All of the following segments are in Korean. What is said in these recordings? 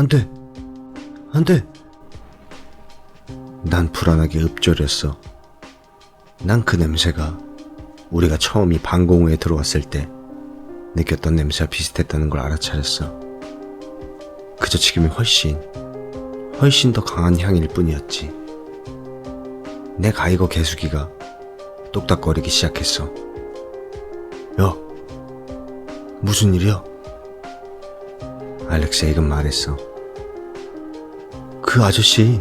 안 돼! 안 돼! 난 불안하게 읊조렸어. 난 그 냄새가 우리가 처음이 방공호에 들어왔을 때 느꼈던 냄새와 비슷했다는 걸 알아차렸어. 그저 지금이 훨씬 더 강한 향일 뿐이었지. 내 가이거 개수기가 똑딱거리기 시작했어. 야, 무슨 일이야? 알렉세이가 말했어. 그 아저씨,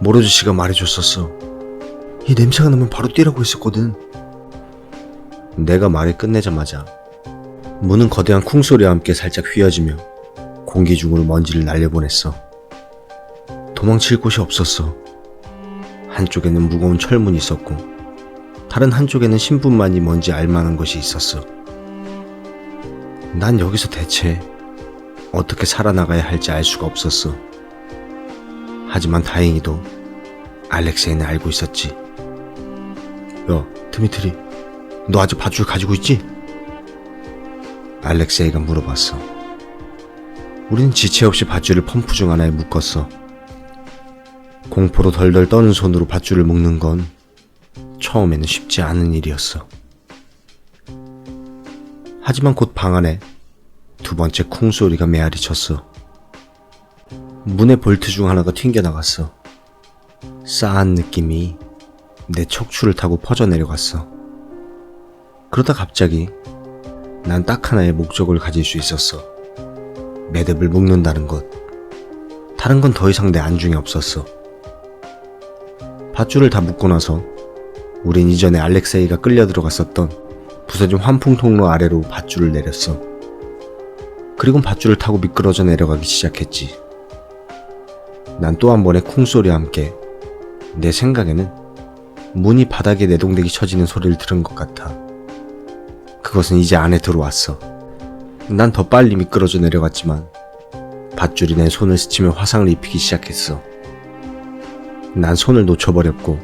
모로즈씨가 말해줬었어. 이 냄새가 나면 바로 뛰라고 했었거든. 내가 말을 끝내자마자 문은 거대한 쿵소리와 함께 살짝 휘어지며 공기 중으로 먼지를 날려보냈어. 도망칠 곳이 없었어. 한쪽에는 무거운 철문이 있었고 다른 한쪽에는 신분만이 뭔지 알만한 것이 있었어. 난 여기서 대체 어떻게 살아나가야 할지 알 수가 없었어. 하지만 다행히도 알렉세이는 알고 있었지. 야, 드미트리, 너 아직 밧줄 가지고 있지? 알렉세이가 물어봤어. 우린 지체 없이 밧줄을 펌프 중 하나에 묶었어. 공포로 덜덜 떠는 손으로 밧줄을 묶는 건 처음에는 쉽지 않은 일이었어. 하지만 곧 방 안에 두 번째 쿵 소리가 메아리 쳤어. 문의 볼트 중 하나가 튕겨나갔어. 싸한 느낌이 내 척추를 타고 퍼져 내려갔어. 그러다 갑자기 난 딱 하나의 목적을 가질 수 있었어. 매듭을 묶는다는 것. 다른 건 더 이상 내 안중에 없었어. 밧줄을 다 묶고 나서 우린 이전에 알렉세이가 끌려 들어갔었던 부서진 환풍 통로 아래로 밧줄을 내렸어. 그리고 밧줄을 타고 미끄러져 내려가기 시작했지. 난 또 한 번의 쿵소리와 함께 내 생각에는 문이 바닥에 내동댕이 쳐지는 소리를 들은 것 같아. 그것은 이제 안에 들어왔어. 난 더 빨리 미끄러져 내려갔지만 밧줄이 내 손을 스치며 화상을 입히기 시작했어. 난 손을 놓쳐버렸고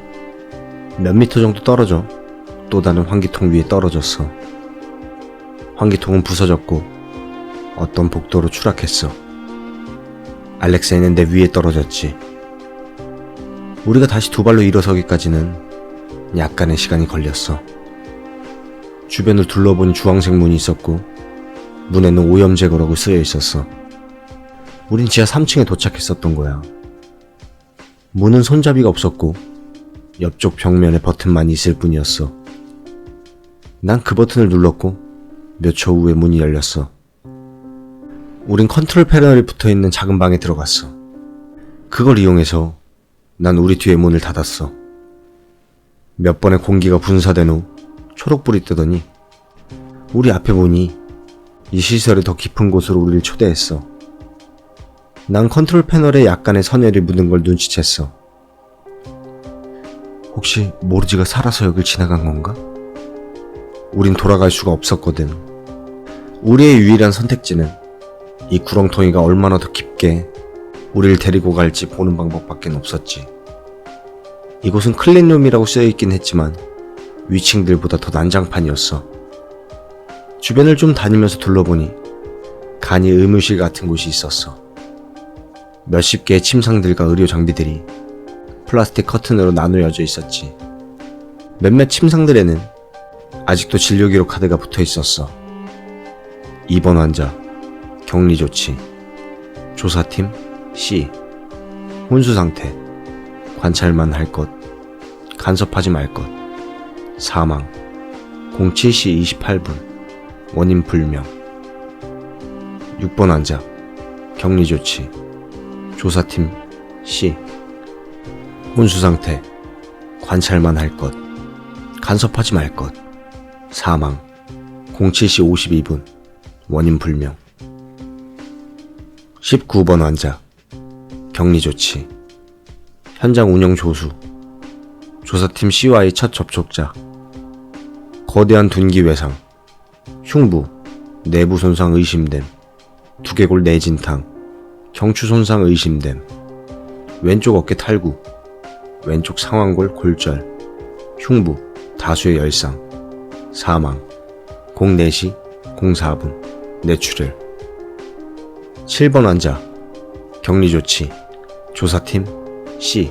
몇 미터 정도 떨어져 또 다른 환기통 위에 떨어졌어. 환기통은 부서졌고 어떤 복도로 추락했어. 알렉세이는 내 위에 떨어졌지. 우리가 다시 두 발로 일어서기까지는 약간의 시간이 걸렸어. 주변을 둘러보니 주황색 문이 있었고 문에는 오염 제거라고 쓰여 있었어. 우린 지하 3층에 도착했었던 거야. 문은 손잡이가 없었고 옆쪽 벽면에 버튼만 있을 뿐이었어. 난 그 버튼을 눌렀고 몇 초 후에 문이 열렸어. 우린 컨트롤 패널이 붙어있는 작은 방에 들어갔어. 그걸 이용해서 난 우리 뒤에 문을 닫았어. 몇 번의 공기가 분사된 후 초록불이 뜨더니 우리 앞에 보니 이 시설의 더 깊은 곳으로 우리를 초대했어. 난 컨트롤 패널에 약간의 선혈이 묻은 걸 눈치챘어. 혹시 모르지가 살아서 여길 지나간 건가? 우린 돌아갈 수가 없었거든. 우리의 유일한 선택지는 이 구렁텅이가 얼마나 더 깊게 우리를 데리고 갈지 보는 방법밖에 없었지. 이곳은 클린룸이라고 쓰여있긴 했지만 위층들보다 더 난장판이었어. 주변을 좀 다니면서 둘러보니 간이 의무실 같은 곳이 있었어. 몇십 개의 침상들과 의료 장비들이 플라스틱 커튼으로 나누어져 있었지. 몇몇 침상들에는 아직도 진료기록 카드가 붙어 있었어. 2번 환자, 격리 조치, 조사팀 C, 혼수 상태, 관찰만 할 것, 간섭하지 말 것, 사망, 07시 28분, 원인 불명. 6번 환자, 격리 조치, 조사팀 C, 혼수 상태, 관찰만 할 것, 간섭하지 말 것, 사망, 07시 52분, 원인 불명. 19번 환자, 격리 조치, 현장 운영 조수, 조사팀 C와의 첫 접촉자, 거대한 둔기 외상, 흉부, 내부 손상 의심됨, 두개골 내진탕, 경추 손상 의심됨, 왼쪽 어깨 탈구, 왼쪽 상완골 골절, 흉부, 다수의 열상, 사망, 04시 04분, 뇌출혈. 7번 환자, 격리조치, 조사팀 C,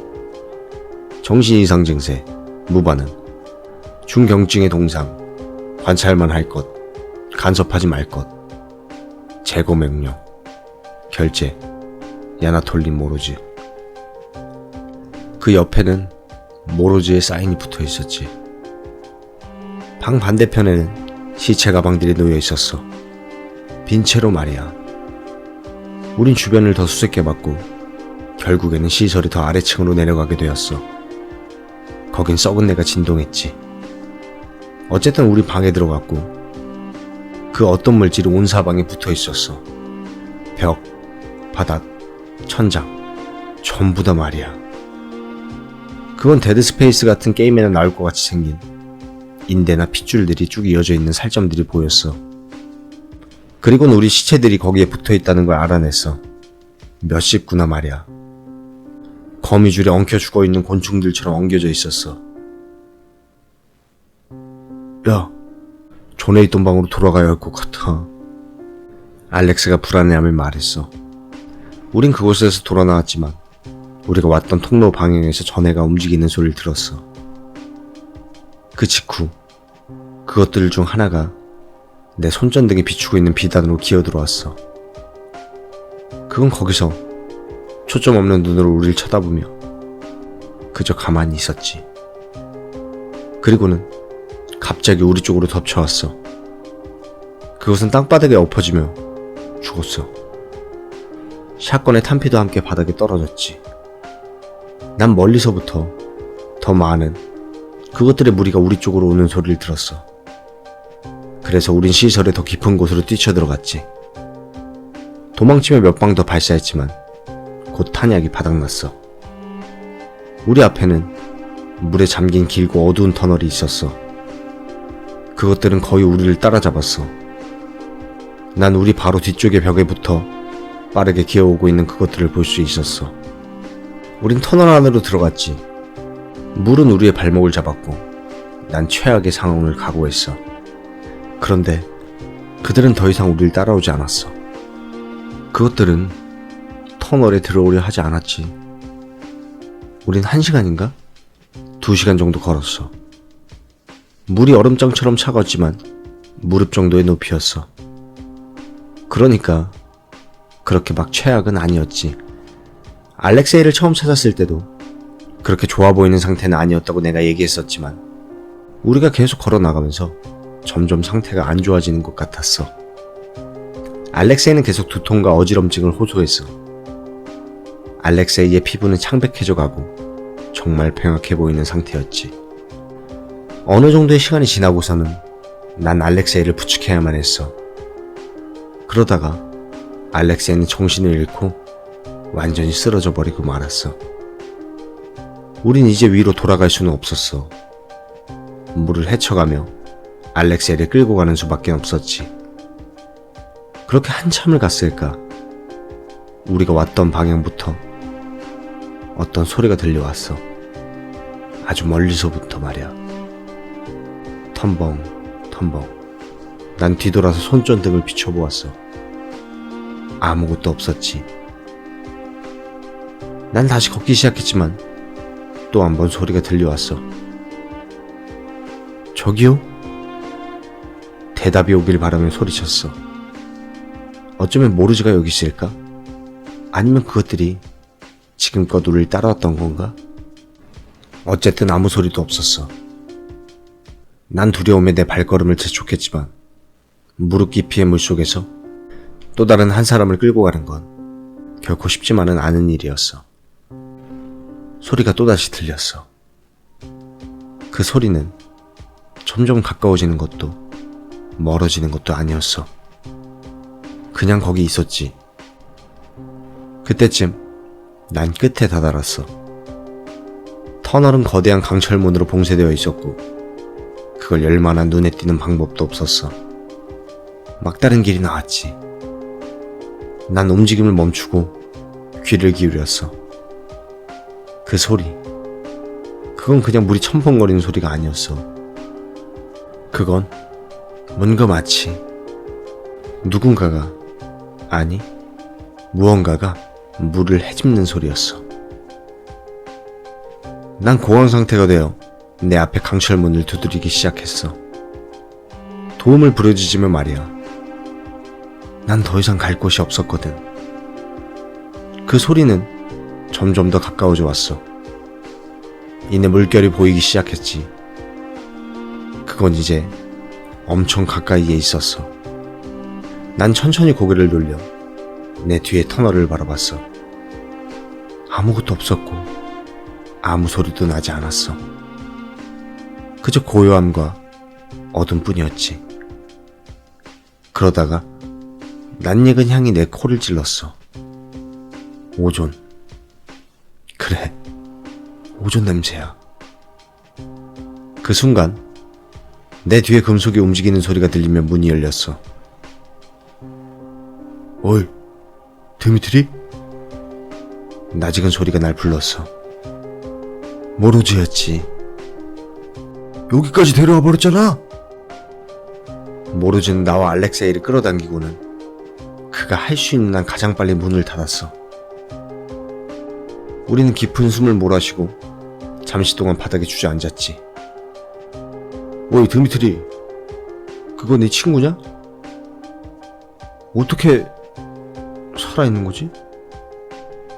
정신이상 증세, 무반응, 중경증의 동상, 관찰만 할 것, 간섭하지 말 것, 제거 명령, 결제, 야나톨리 모로즈. 그 옆에는 모로즈의 사인이 붙어 있었지. 방 반대편에는 시체 가방들이 놓여 있었어. 빈 채로 말이야. 우린 주변을 더 수색해봤고 결국에는 시설이 더 아래층으로 내려가게 되었어. 거긴 썩은 내가 진동했지. 어쨌든 우리 방에 들어갔고 그 어떤 물질이 온 사방에 붙어 있었어. 벽, 바닥, 천장, 전부 다 말이야. 그건 데드스페이스 같은 게임에나 나올 것 같이 생긴 인대나 핏줄들이 쭉 이어져 있는 살점들이 보였어. 그리고는 우리 시체들이 거기에 붙어 있다는 걸 알아냈어. 몇 십구나 말이야. 거미줄에 엉켜 죽어 있는 곤충들처럼 엉겨져 있었어. 야, 전에 있던 방으로 돌아가야 할 것 같아. 알렉스가 불안해함을 말했어. 우린 그곳에서 돌아 나왔지만 우리가 왔던 통로 방향에서 전해가 움직이는 소리를 들었어. 그 직후 그것들 중 하나가 내 손전등에 비추고 있는 비단으로 기어들어왔어. 그건 거기서 초점 없는 눈으로 우리를 쳐다보며 그저 가만히 있었지. 그리고는 갑자기 우리 쪽으로 덮쳐왔어. 그것은 땅바닥에 엎어지며 죽었어. 샷건의 탄피도 함께 바닥에 떨어졌지. 난 멀리서부터 더 많은 그것들의 무리가 우리 쪽으로 오는 소리를 들었어. 그래서 우린 시설의 더 깊은 곳으로 뛰쳐들어갔지. 도망치며 몇 방 더 발사했지만 곧 탄약이 바닥났어. 우리 앞에는 물에 잠긴 길고 어두운 터널이 있었어. 그것들은 거의 우리를 따라잡았어. 난 우리 바로 뒤쪽의 벽에 붙어 빠르게 기어오고 있는 그것들을 볼 수 있었어. 우린 터널 안으로 들어갔지. 물은 우리의 발목을 잡았고 난 최악의 상황을 각오했어. 그런데 그들은 더 이상 우리를 따라오지 않았어. 그것들은 터널에 들어오려 하지 않았지. 우린 1시간인가? 2시간 정도 걸었어. 물이 얼음장처럼 차가웠지만 무릎 정도의 높이였어. 그러니까 그렇게 막 최악은 아니었지. 알렉세이를 처음 찾았을 때도 그렇게 좋아 보이는 상태는 아니었다고 내가 얘기했었지만 우리가 계속 걸어나가면서 점점 상태가 안 좋아지는 것 같았어. 알렉세이는 계속 두통과 어지럼증을 호소했어. 알렉세이의 피부는 창백해져 가고 정말 병약해 보이는 상태였지. 어느 정도의 시간이 지나고서는 난 알렉세이를 부축해야만 했어. 그러다가 알렉세이는 정신을 잃고 완전히 쓰러져 버리고 말았어. 우린 이제 위로 돌아갈 수는 없었어. 물을 헤쳐가며 알렉세이를 끌고 가는 수밖에 없었지. 그렇게 한참을 갔을까? 우리가 왔던 방향부터 어떤 소리가 들려왔어. 아주 멀리서부터 말이야. 텀벙 텀벙. 난 뒤돌아서 손전등을 비춰보았어. 아무것도 없었지. 난 다시 걷기 시작했지만 또 한 번 소리가 들려왔어. 저기요? 대답이 오길 바라며 소리쳤어. 어쩌면 모르즈가 여기 있을까? 아니면 그것들이 지금껏 우리를 따라왔던 건가? 어쨌든 아무 소리도 없었어. 난 두려움에 내 발걸음을 재촉했지만 무릎 깊이의 물속에서 또 다른 한 사람을 끌고 가는 건 결코 쉽지만은 않은 일이었어. 소리가 또다시 들렸어. 그 소리는 점점 가까워지는 것도 멀어지는 것도 아니었어. 그냥 거기 있었지. 그때쯤 난 끝에 다다랐어. 터널은 거대한 강철문으로 봉쇄되어 있었고 그걸 열 만한 눈에 띄는 방법도 없었어. 막다른 길이 나왔지. 난 움직임을 멈추고 귀를 기울였어. 그 소리, 그건 그냥 물이 첨벙거리는 소리가 아니었어. 그건 뭔가 마치 누군가가, 아니 무언가가 물을 헤집는 소리였어. 난 공황 상태가 되어 내 앞에 강철문을 두드리기 시작했어. 도움을 부르짖으며 말이야. 난 더 이상 갈 곳이 없었거든. 그 소리는 점점 더 가까워져 왔어. 이내 물결이 보이기 시작했지. 그건 이제 엄청 가까이에 있었어. 난 천천히 고개를 돌려 내 뒤에 터널을 바라봤어. 아무것도 없었고 아무 소리도 나지 않았어. 그저 고요함과 어둠뿐이었지. 그러다가 낯익은 향이 내 코를 찔렀어. 오존. 그래, 오존 냄새야. 그 순간 내 뒤에 금속이 움직이는 소리가 들리며 문이 열렸어. 어이, 드미트리? 낯익은 소리가 날 불렀어. 모로즈였지. 여기까지 데려와 버렸잖아. 모로즈는 나와 알렉세이를 끌어당기고는 그가 할 수 있는 한 가장 빨리 문을 닫았어. 우리는 깊은 숨을 몰아쉬고 잠시 동안 바닥에 주저앉았지. 어이, 드미트리, 그거 네 친구냐? 어떻게 살아있는 거지?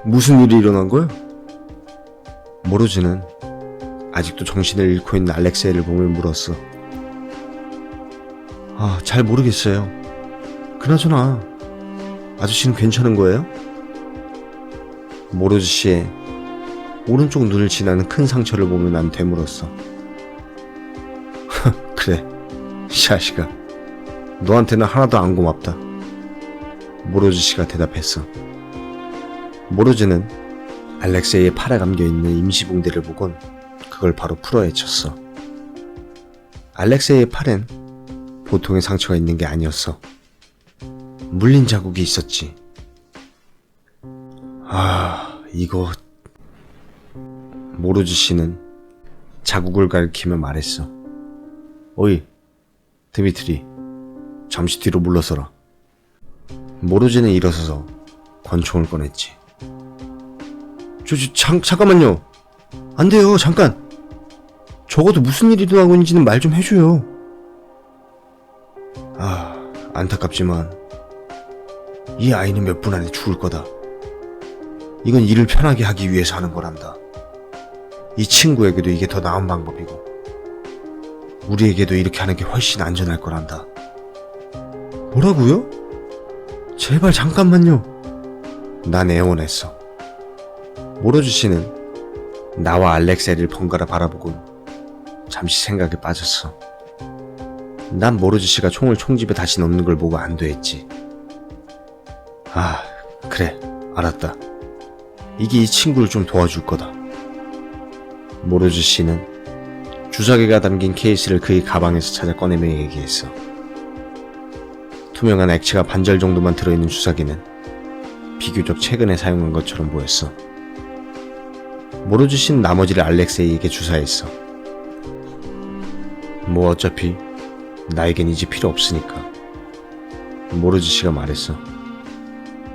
무슨 일이 일어난 거야? 모로즈는 아직도 정신을 잃고 있는 알렉세이를 보며 물었어. 잘 모르겠어요. 그나저나 아저씨는 괜찮은 거예요? 모로즈 씨의 오른쪽 눈을 지나는 큰 상처를 보며 난 되물었어. 그래, 샤시가 너한테는 하나도 안 고맙다. 모로즈 씨가 대답했어. 모로즈는 알렉세이의 팔에 감겨있는 임시붕대를 보곤 그걸 바로 풀어헤쳤어. 알렉세이의 팔엔 보통의 상처가 있는 게 아니었어. 물린 자국이 있었지. 이거... 모로즈 씨는 자국을 가리키며 말했어. 어이, 드미트리, 잠시 뒤로 물러서라. 모로즈는 일어서서 권총을 꺼냈지. 잠깐만요. 안 돼요, 잠깐. 적어도 무슨 일이 일어나고 있는지는 말 좀 해줘요. 안타깝지만 이 아이는 몇 분 안에 죽을 거다. 이건 일을 편하게 하기 위해서 하는 거란다. 이 친구에게도 이게 더 나은 방법이고 우리에게도 이렇게 하는 게 훨씬 안전할 거란다. 뭐라고요? 제발 잠깐만요. 난 애원했어. 모로즈 씨는 나와 알렉세이를 번갈아 바라보곤 잠시 생각에 빠졌어. 난 모로즈 씨가 총을 총집에 다시 넣는 걸 보고 안도했지. 그래, 알았다. 이게 이 친구를 좀 도와줄 거다. 모로즈 씨는 주사기가 담긴 케이스를 그의 가방에서 찾아 꺼내며 얘기했어. 투명한 액체가 반절 정도만 들어있는 주사기는 비교적 최근에 사용한 것처럼 보였어. 모로즈 씨는 나머지를 알렉세이에게 주사했어. 뭐 어차피 나에겐 이제 필요 없으니까. 모로즈 씨가 말했어.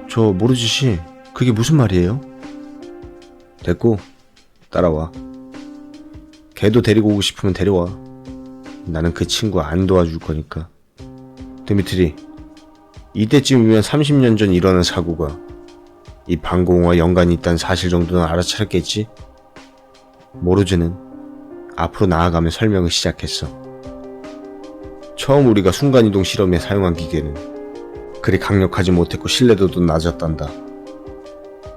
저 모로즈 씨, 그게 무슨 말이에요? 됐고, 따라와. 걔도 데리고 오고 싶으면 데려와. 나는 그 친구 안 도와줄 거니까. 드미트리, 이때쯤이면 30년 전 일어난 사고가 이 방공호와 연관이 있다는 사실 정도는 알아차렸겠지? 모로즈는 앞으로 나아가며 설명을 시작했어. 처음 우리가 순간이동 실험에 사용한 기계는 그리 강력하지 못했고 신뢰도도 낮았단다.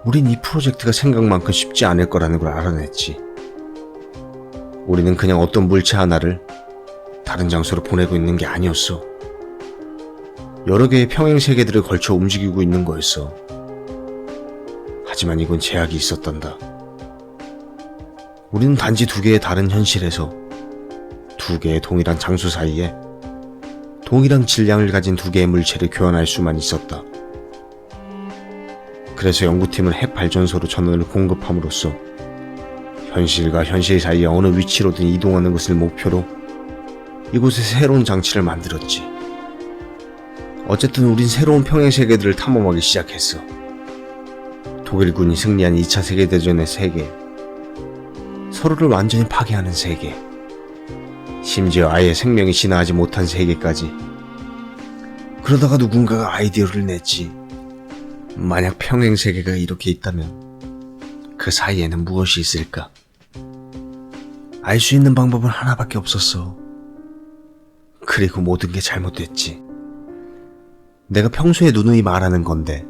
우린 이 프로젝트가 생각만큼 쉽지 않을 거라는 걸 알아냈지. 우리는 그냥 어떤 물체 하나를 다른 장소로 보내고 있는 게 아니었어. 여러 개의 평행 세계들을 걸쳐 움직이고 있는 거였어. 하지만 이건 제약이 있었단다. 우리는 단지 두 개의 다른 현실에서 두 개의 동일한 장소 사이에 동일한 질량을 가진 두 개의 물체를 교환할 수만 있었다. 그래서 연구팀은 핵 발전소로 전원을 공급함으로써 현실과 현실 사이에 어느 위치로든 이동하는 것을 목표로 이곳에 새로운 장치를 만들었지. 어쨌든 우린 새로운 평행 세계들을 탐험하기 시작했어. 독일군이 승리한 2차 세계대전의 세계, 서로를 완전히 파괴하는 세계, 심지어 아예 생명이 진화하지 못한 세계까지. 그러다가 누군가가 아이디어를 냈지. 만약 평행 세계가 이렇게 있다면 그 사이에는 무엇이 있을까? 알 수 있는 방법은 하나밖에 없었어. 그리고 모든 게 잘못됐지. 내가 평소에 누누이 말하는 건데,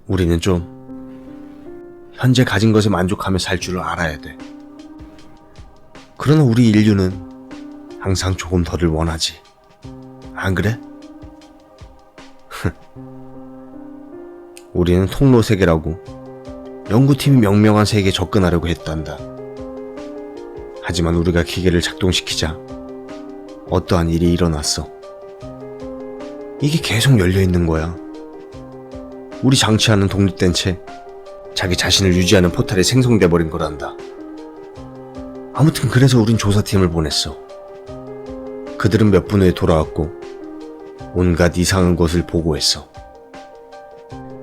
우리는 좀 현재 가진 것에 만족하며 살 줄을 알아야 돼. 그러나 우리 인류는 항상 조금 더를 원하지. 안 그래? 우리는 통로 세계라고 연구팀이 명명한 세계에 접근하려고 했단다. 하지만 우리가 기계를 작동시키자 어떠한 일이 일어났어. 이게 계속 열려있는 거야. 우리 장치와는 독립된 채 자기 자신을 유지하는 포탈이 생성돼 버린 거란다. 아무튼 그래서 우린 조사팀을 보냈어. 그들은 몇 분 후에 돌아왔고 온갖 이상한 것을 보고했어.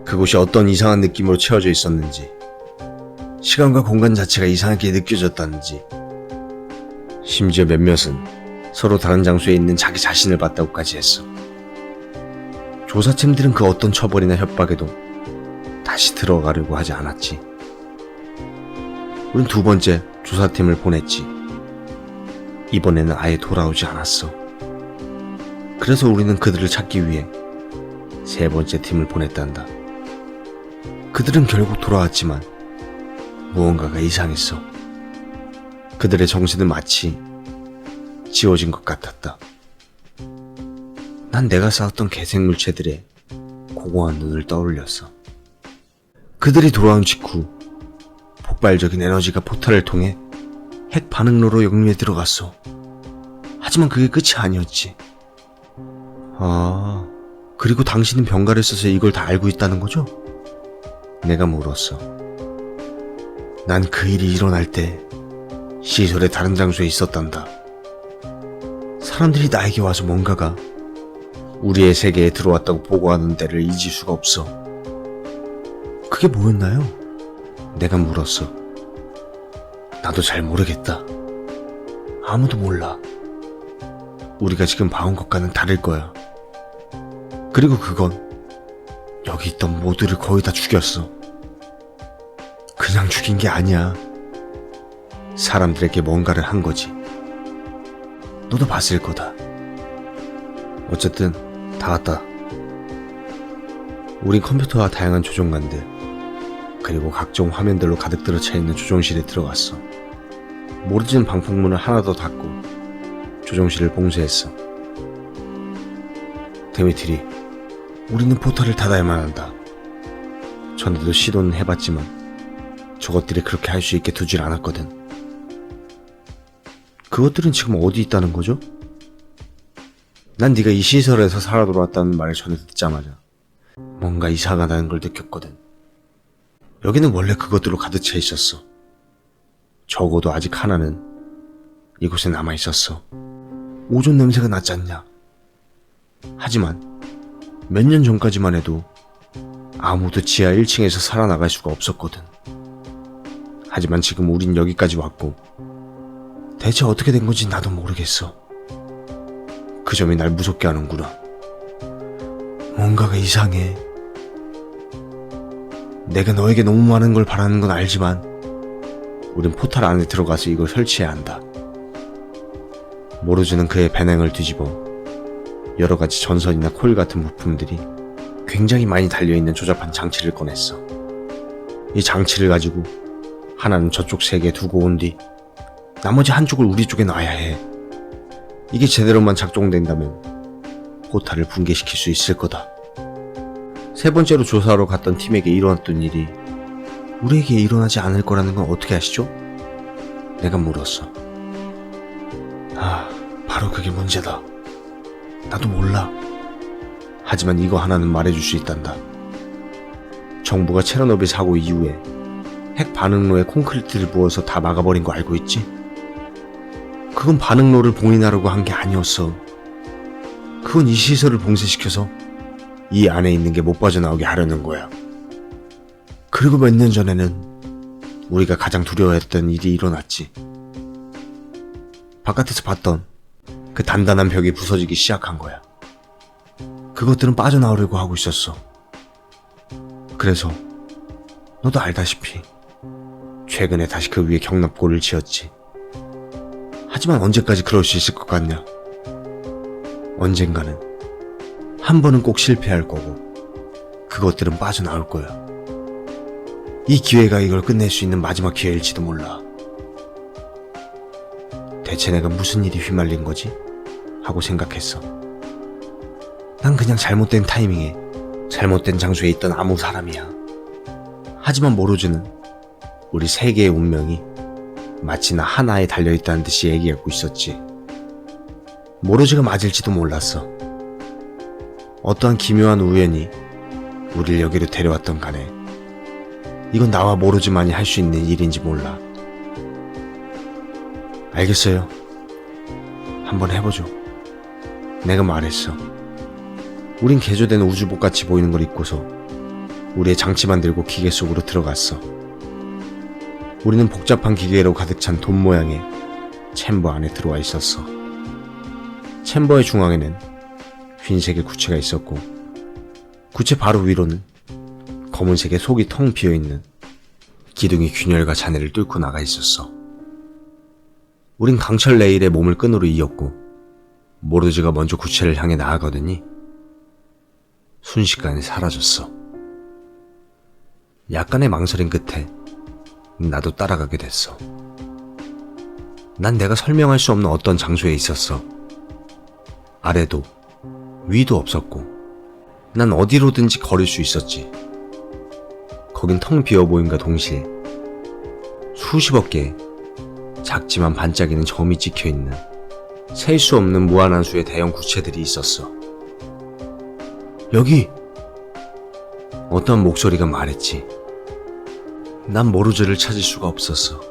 그곳이 어떤 이상한 느낌으로 채워져 있었는지, 시간과 공간 자체가 이상하게 느껴졌다는지, 심지어 몇몇은 서로 다른 장소에 있는 자기 자신을 봤다고까지 했어. 조사팀들은 그 어떤 처벌이나 협박에도 다시 들어가려고 하지 않았지. 우린 두 번째 조사팀을 보냈지. 이번에는 아예 돌아오지 않았어. 그래서 우리는 그들을 찾기 위해 세 번째 팀을 보냈단다. 그들은 결국 돌아왔지만 무언가가 이상했어. 그들의 정신은 마치 지워진 것 같았다. 난 내가 쌓았던 개생물체들의 공허한 눈을 떠올렸어. 그들이 돌아온 직후 폭발적인 에너지가 포탈을 통해 핵 반응로로 역류에 들어갔어. 하지만 그게 끝이 아니었지. 아, 그리고 당신은 병가를 써서 이걸 다 알고 있다는 거죠? 내가 물었어. 난 그 일이 일어날 때 시설의 다른 장소에 있었단다. 사람들이 나에게 와서 뭔가가 우리의 세계에 들어왔다고 보고하는 데를 잊을 수가 없어. 그게 뭐였나요? 내가 물었어. 나도 잘 모르겠다. 아무도 몰라. 우리가 지금 봐온 것과는 다를 거야. 그리고 그건 여기 있던 모두를 거의 다 죽였어. 그냥 죽인 게 아니야. 사람들에게 뭔가를 한 거지. 너도 봤을 거다. 어쨌든 다 왔다. 우린 컴퓨터와 다양한 조종관들, 그리고 각종 화면들로 가득 들어 차있는 조종실에 들어갔어. 모르지는 방폭문을 하나 더 닫고 조종실을 봉쇄했어. 데미트리, 우리는 포탈을 닫아야만 한다. 전에도 시도는 해봤지만 저것들이 그렇게 할 수 있게 두질 않았거든. 그것들은 지금 어디 있다는 거죠? 난 네가 이 시설에서 살아 돌아왔다는 말을 전해 듣자마자 뭔가 이상하다는 걸 느꼈거든. 여기는 원래 그것들로 가득 차 있었어. 적어도 아직 하나는 이곳에 남아 있었어. 오존 냄새가 났지 않냐? 하지만 몇 년 전까지만 해도 아무도 지하 1층에서 살아나갈 수가 없었거든. 하지만 지금 우린 여기까지 왔고 대체 어떻게 된 건지 나도 모르겠어. 그 점이 날 무섭게 하는구나. 뭔가가 이상해. 내가 너에게 너무 많은 걸 바라는 건 알지만 우린 포탈 안에 들어가서 이걸 설치해야 한다. 모르즈는 그의 배낭을 뒤집어 여러 가지 전선이나 코일 같은 부품들이 굉장히 많이 달려있는 조잡한 장치를 꺼냈어. 이 장치를 가지고 하나는 저쪽 세계에 두고 온 뒤 나머지 한쪽을 우리 쪽에 놔야 해. 이게 제대로만 작동된다면 포탈을 붕괴시킬 수 있을 거다. 세 번째로 조사하러 갔던 팀에게 일어났던 일이 우리에게 일어나지 않을 거라는 건 어떻게 아시죠? 내가 물었어. 바로 그게 문제다. 나도 몰라. 하지만 이거 하나는 말해줄 수 있단다. 정부가 체르노빌 사고 이후에 핵 반응로에 콘크리트를 부어서 다 막아버린 거 알고 있지? 그건 반응로를 봉인하려고 한 게 아니었어. 그건 이 시설을 봉쇄시켜서 이 안에 있는 게 못 빠져나오게 하려는 거야. 그리고 몇 년 전에는 우리가 가장 두려워했던 일이 일어났지. 바깥에서 봤던 그 단단한 벽이 부서지기 시작한 거야. 그것들은 빠져나오려고 하고 있었어. 그래서 너도 알다시피 최근에 다시 그 위에 경납고를 지었지. 하지만 언제까지 그럴 수 있을 것 같냐? 언젠가는 한 번은 꼭 실패할 거고 그것들은 빠져나올 거야. 이 기회가 이걸 끝낼 수 있는 마지막 기회일지도 몰라. 대체 내가 무슨 일이 휘말린 거지? 하고 생각했어. 난 그냥 잘못된 타이밍에 잘못된 장소에 있던 아무 사람이야. 하지만 모로즈는 우리 세계의 운명이 마치 나 하나에 달려있다는 듯이 얘기하고 있었지. 모로즈가 맞을지도 몰랐어. 어떠한 기묘한 우연이 우릴 여기로 데려왔던 간에 이건 나와 모로즈만이 할 수 있는 일인지 몰라. 알겠어요. 한번 해보죠. 내가 말했어. 우린 개조된 우주복같이 보이는 걸 입고서 우리의 장치만 들고 기계 속으로 들어갔어. 우리는 복잡한 기계로 가득 찬 돔 모양의 챔버 안에 들어와 있었어. 챔버의 중앙에는 흰색의 구체가 있었고 구체 바로 위로는 검은색의 속이 텅 비어있는 기둥이 균열과 잔해를 뚫고 나가 있었어. 우린 강철 레일에 몸을 끈으로 이었고 모로즈가 먼저 구체를 향해 나아가더니 순식간에 사라졌어. 약간의 망설임 끝에 나도 따라가게 됐어. 난 내가 설명할 수 없는 어떤 장소에 있었어. 아래도 위도 없었고 난 어디로든지 걸을 수 있었지. 거긴 텅 비어 보임과 동시에 수십억 개의 작지만 반짝이는 점이 찍혀있는 셀 수 없는 무한한 수의 대형 구체들이 있었어. 여기! 어떤 목소리가 말했지. 난 모로즈를 찾을 수가 없었어.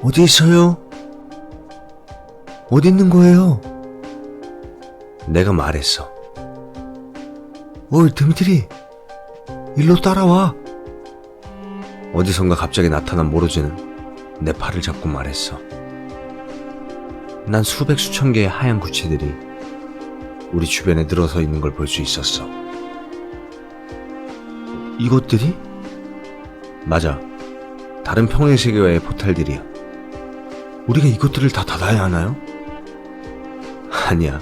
어디 있어요? 어디 있는 거예요? 내가 말했어. 어이 드미트리, 일로 따라와. 어디선가 갑자기 나타난 모로즈는 내 팔을 잡고 말했어. 난 수백 수천 개의 하얀 구체들이 우리 주변에 늘어서 있는 걸 볼 수 있었어. 이것들이? 맞아. 다른 평행세계와의 포탈들이야. 우리가 이것들을 다 닫아야 하나요? 아니야.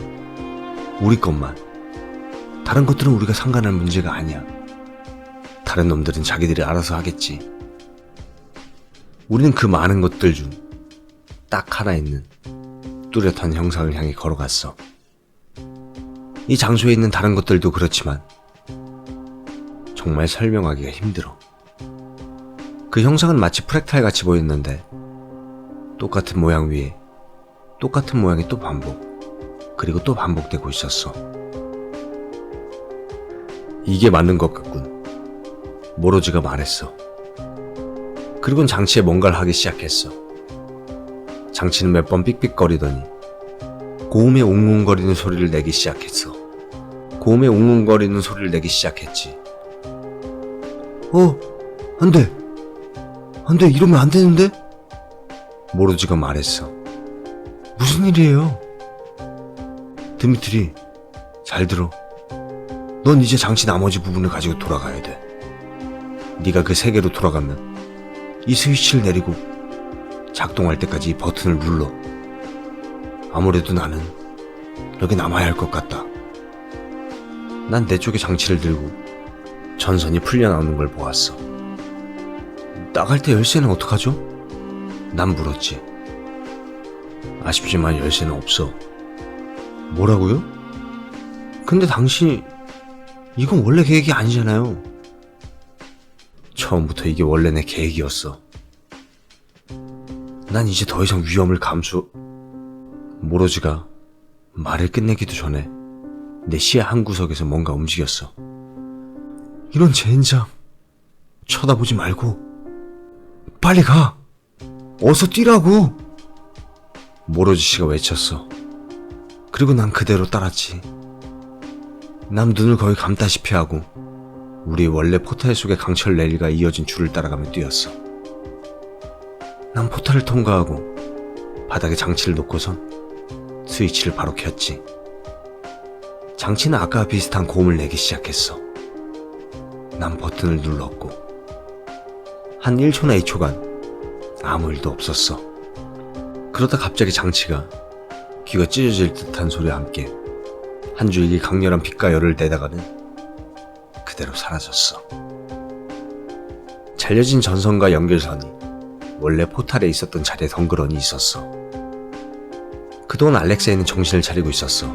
우리 것만. 다른 것들은 우리가 상관할 문제가 아니야. 다른 놈들은 자기들이 알아서 하겠지. 우리는 그 많은 것들 중 딱 하나 있는 뚜렷한 형상을 향해 걸어갔어. 이 장소에 있는 다른 것들도 그렇지만 정말 설명하기가 힘들어. 그 형상은 마치 프랙탈 같이 보였는데 똑같은 모양 위에 똑같은 모양이 또 반복, 그리고 또 반복되고 있었어. 이게 맞는 것 같군. 모로즈가 말했어. 그리곤 장치에 뭔가를 하기 시작했어. 장치는 몇 번 삑삑거리더니 고음의 웅웅거리는 소리를 내기 시작했어. 안 돼, 이러면 안 되는데? 모로즈가 말했어. 무슨 일이에요? 드미트리, 잘 들어. 넌 이제 장치 나머지 부분을 가지고 돌아가야 돼. 네가 그 세계로 돌아가면 이 스위치를 내리고 작동할 때까지 이 버튼을 눌러. 아무래도 나는 여기 남아야 할 것 같다. 난 내 쪽에 장치를 들고 전선이 풀려나오는 걸 보았어. 나갈 때 열쇠는 어떡하죠? 난 물었지. 아쉽지만 열쇠는 없어. 뭐라고요? 근데 당신이... 이건 원래 계획이 아니잖아요. 처음부터 이게 원래 내 계획이었어. 난 이제 더 이상 위험을 모로즈가 말을 끝내기도 전에 내 시야 한 구석에서 뭔가 움직였어. 이런 젠장. 쳐다보지 말고 빨리 가. 어서 뛰라고. 모로즈 씨가 외쳤어. 그리고 난 그대로 따랐지. 남 눈을 거의 감다시피 하고 우리 원래 포탈 속의 강철 레일과 이어진 줄을 따라가며 뛰었어. 난 포탈을 통과하고 바닥에 장치를 놓고선 스위치를 바로 켰지. 장치는 아까와 비슷한 고음을 내기 시작했어. 난 버튼을 눌렀고 한 1초나 2초간 아무 일도 없었어. 그러다 갑자기 장치가 귀가 찢어질 듯한 소리와 함께 한 줄기 강렬한 빛과 열을 내다가는 그대로 사라졌어. 잘려진 전선과 연결선이 원래 포탈에 있었던 자리에 덩그러니 있었어. 그동안 알렉세이는 정신을 차리고 있었어.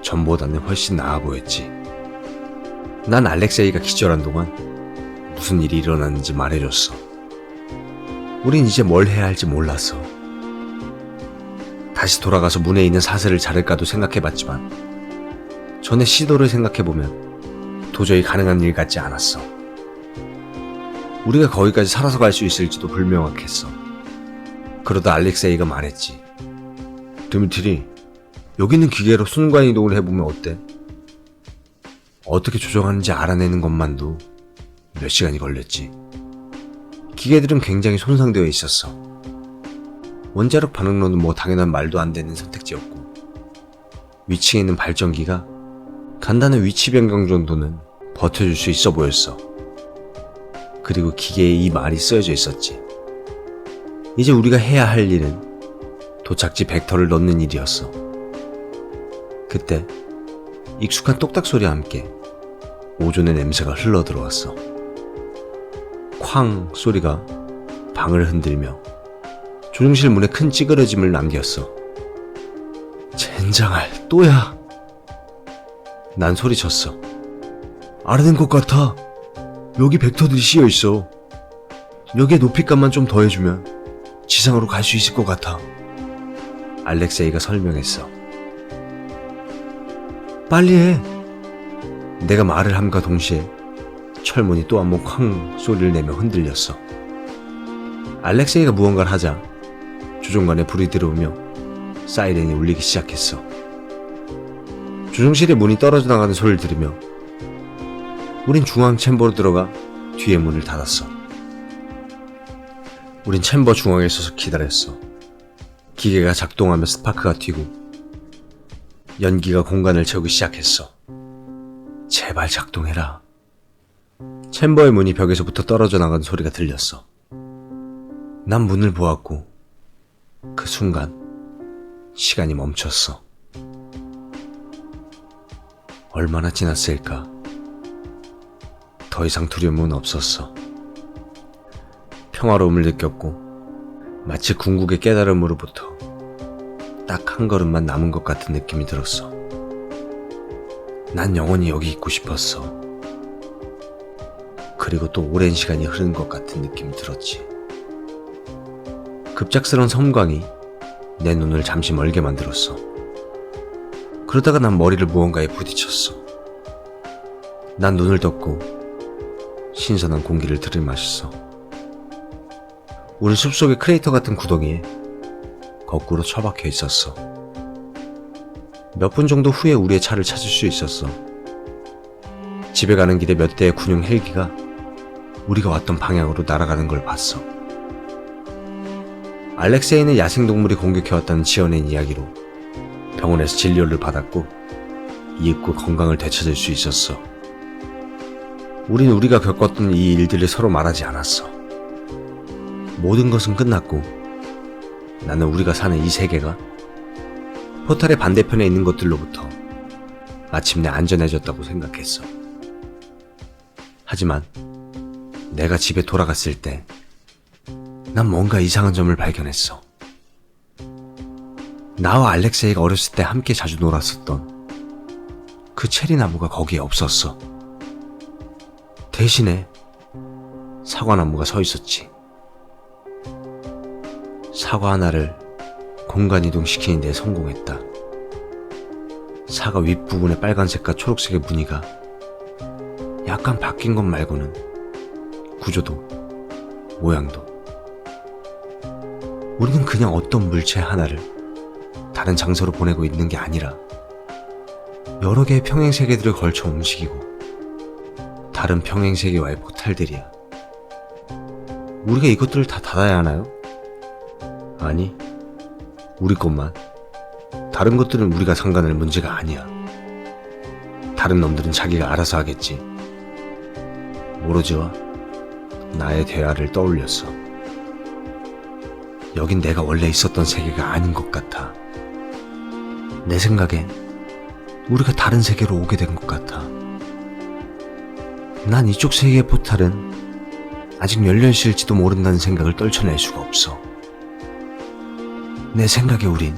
전보다는 훨씬 나아 보였지. 난 알렉세이가 기절한 동안 무슨 일이 일어났는지 말해줬어. 우린 이제 뭘 해야 할지 몰랐어. 다시 돌아가서 문에 있는 사슬을 자를까도 생각해봤지만 전에 시도를 생각해보면 도저히 가능한 일 같지 않았어. 우리가 거기까지 살아서 갈 수 있을지도 불명확했어. 그러다 알렉세이가 말했지. 드미트리, 여기 있는 기계로 순간이동을 해보면 어때? 어떻게 조정하는지 알아내는 것만도 몇 시간이 걸렸지. 기계들은 굉장히 손상되어 있었어. 원자력 반응로는 뭐 당연한 말도 안 되는 선택지였고 위층에 있는 발전기가 간단한 위치 변경 정도는 버텨줄 수 있어 보였어. 그리고 기계에 이 말이 쓰여져 있었지. 이제 우리가 해야 할 일은 도착지 벡터를 넣는 일이었어. 그때 익숙한 똑딱 소리와 함께 오존의 냄새가 흘러들어왔어. 쾅 소리가 방을 흔들며 조종실 문에 큰 찌그러짐을 남겼어. 젠장할, 또야. 난 소리쳤어. 알아낸 것 같아. 여기 벡터들이 씌여있어. 여기에 높이감만 좀 더해주면 지상으로 갈 수 있을 것 같아. 알렉세이가 설명했어. 빨리 해. 내가 말을 함과 동시에 철문이 또 한 번 쾅 소리를 내며 흔들렸어. 알렉세이가 무언가를 하자 조종관에 불이 들어오며 사이렌이 울리기 시작했어. 조종실의 문이 떨어져 나가는 소리를 들으며 우린 중앙 챔버로 들어가 뒤에 문을 닫았어. 우린 챔버 중앙에 서서 기다렸어. 기계가 작동하며 스파크가 튀고 연기가 공간을 채우기 시작했어. 제발 작동해라. 챔버의 문이 벽에서부터 떨어져 나가는 소리가 들렸어. 난 문을 보았고 그 순간 시간이 멈췄어. 얼마나 지났을까? 더 이상 두려움은 없었어. 평화로움을 느꼈고 마치 궁극의 깨달음으로부터 딱 한 걸음만 남은 것 같은 느낌이 들었어. 난 영원히 여기 있고 싶었어. 그리고 또 오랜 시간이 흐른 것 같은 느낌이 들었지. 급작스러운 섬광이 내 눈을 잠시 멀게 만들었어. 그러다가 난 머리를 무언가에 부딪혔어. 난 눈을 떴고 신선한 공기를 들이마셨어. 우리 숲속의 크레이터 같은 구덩이에 거꾸로 처박혀 있었어. 몇 분 정도 후에 우리의 차를 찾을 수 있었어. 집에 가는 길에 몇 대의 군용 헬기가 우리가 왔던 방향으로 날아가는 걸 봤어. 알렉세이는 야생동물이 공격해왔다는 지어낸 이야기로 병원에서 진료를 받았고 이윽고 건강을 되찾을 수 있었어. 우린 우리가 겪었던 이 일들을 서로 말하지 않았어. 모든 것은 끝났고 나는 우리가 사는 이 세계가 포탈의 반대편에 있는 것들로부터 마침내 안전해졌다고 생각했어. 하지만 내가 집에 돌아갔을 때 난 뭔가 이상한 점을 발견했어. 나와 알렉세이가 어렸을 때 함께 자주 놀았었던 그 체리나무가 거기에 없었어. 대신에 사과나무가 서 있었지. 사과 하나를 공간이동시키는 데 성공했다. 사과 윗부분의 빨간색과 초록색의 무늬가 약간 바뀐 것 말고는 구조도 모양도 우리는 그냥 어떤 물체 하나를 다른 장소로 보내고 있는 게 아니라 여러 개의 평행세계들을 걸쳐 움직이고 다른 평행세계와의 포탈들이야. 우리가 이것들을 다 닫아야 하나요? 아니, 우리 것만. 다른 것들은 우리가 상관할 문제가 아니야. 다른 놈들은 자기가 알아서 하겠지. 모로지와 나의 대화를 떠올렸어. 여긴 내가 원래 있었던 세계가 아닌 것 같아. 내 생각엔 우리가 다른 세계로 오게 된 것 같아. 난 이쪽 세계의 포탈은 아직 열려 있을지도 모른다는 생각을 떨쳐낼 수가 없어. 내 생각에 우린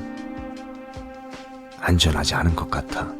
안전하지 않은 것 같아.